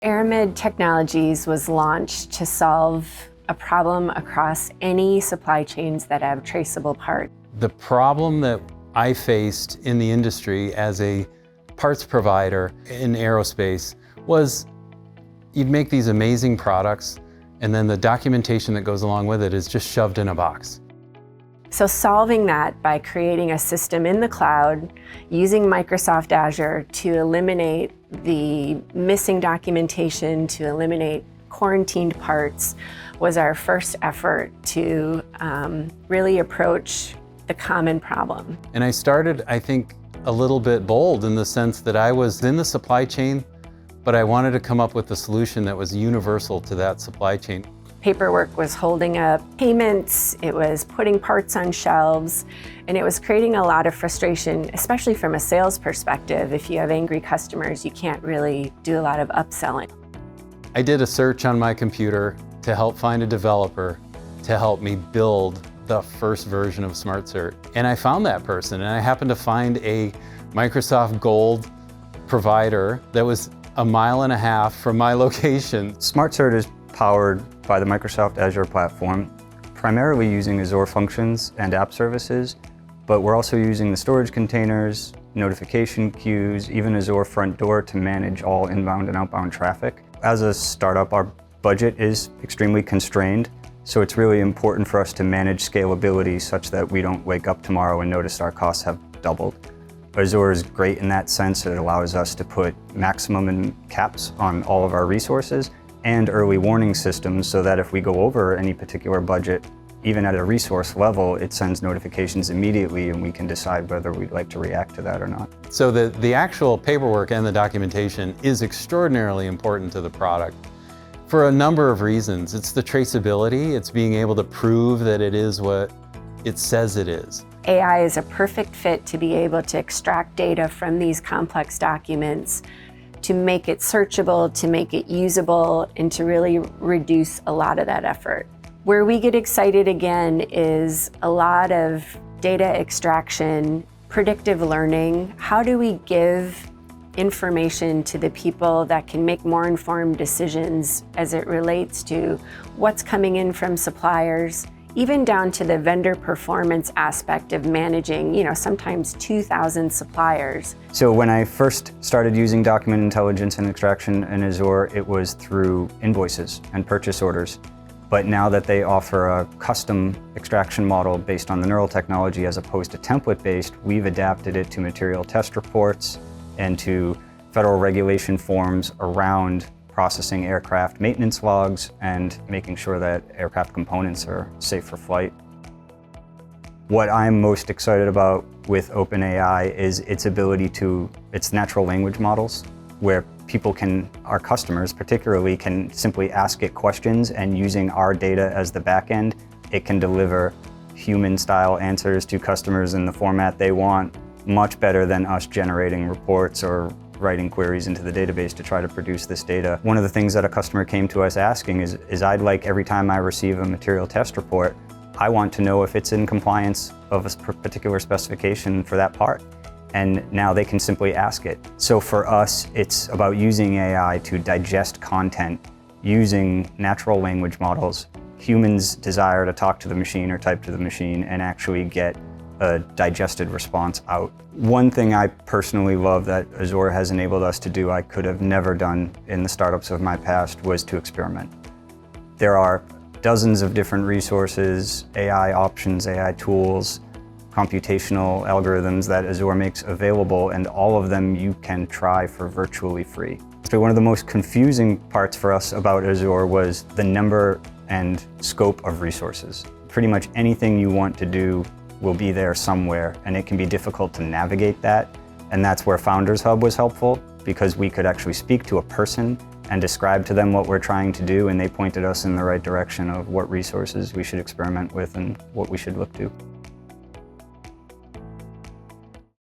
Aramid Technologies was launched to solve a problem across any supply chains that have traceable parts. The problem that I faced in the industry as a parts provider in aerospace was you'd make these amazing products and then the documentation that goes along with it is just shoved in a box. So solving that by creating a system in the cloud using Microsoft Azure to eliminate the missing documentation, to eliminate quarantined parts, was our first effort to really approach the common problem. And I started, I think, a little bit bold in the sense that I was in the supply chain, but I wanted to come up with a solution that was universal to that supply chain. Paperwork was holding up payments, it was putting parts on shelves, and it was creating a lot of frustration, especially from a sales perspective. If you have angry customers, you can't really do a lot of upselling. I did a search on my computer to help find a developer to help me build the first version of SmartCert. And I found that person, and I happened to find a Microsoft Gold provider that was 1.5 miles from my location. SmartCert is powered by the Microsoft Azure platform, primarily using Azure functions and app services, but we're also using the storage containers, notification queues, even Azure Front Door to manage all inbound and outbound traffic. As a startup, our budget is extremely constrained, so it's really important for us to manage scalability such that we don't wake up tomorrow and notice our costs have doubled. Azure is great in that sense. It allows us to put maximum caps on all of our resources and early warning systems so that if we go over any particular budget, even at a resource level, it sends notifications immediately and we can decide whether we'd like to react to that or not. So the actual paperwork and the documentation is extraordinarily important to the product for a number of reasons. It's the traceability, it's being able to prove that it is what it says it is. AI is a perfect fit to be able to extract data from these complex documents, to make it searchable, to make it usable, and to really reduce a lot of that effort. Where we get excited again is a lot of data extraction, predictive learning. How do we give information to the people that can make more informed decisions as it relates to what's coming in from suppliers, even down to the vendor performance aspect of managing, sometimes 2,000 suppliers. So when I first started using document intelligence and extraction in Azure, it was through invoices and purchase orders. But now that they offer a custom extraction model based on the neural technology as opposed to template-based, we've adapted it to material test reports and to federal regulation forms around processing aircraft maintenance logs and making sure that aircraft components are safe for flight. What I'm most excited about with OpenAI is its ability its natural language models, where our customers particularly, can simply ask it questions, and using our data as the back end, it can deliver human-style answers to customers in the format they want, much better than us generating reports or writing queries into the database to try to produce this data. One of the things that a customer came to us asking is I'd like, every time I receive a material test report, I want to know if it's in compliance of a particular specification for that part. And now they can simply ask it. So for us, it's about using AI to digest content using natural language models. Humans desire to talk to the machine or type to the machine and actually get a digested response out. One thing I personally love that Azure has enabled us to do I could have never done in the startups of my past was to experiment. There are dozens of different resources, AI options, AI tools, computational algorithms that Azure makes available, and all of them you can try for virtually free. So one of the most confusing parts for us about Azure was the number and scope of resources. Pretty much anything you want to do will be there somewhere, and it can be difficult to navigate that. And that's where Founders Hub was helpful, because we could actually speak to a person and describe to them what we're trying to do, and they pointed us in the right direction of what resources we should experiment with and what we should look to.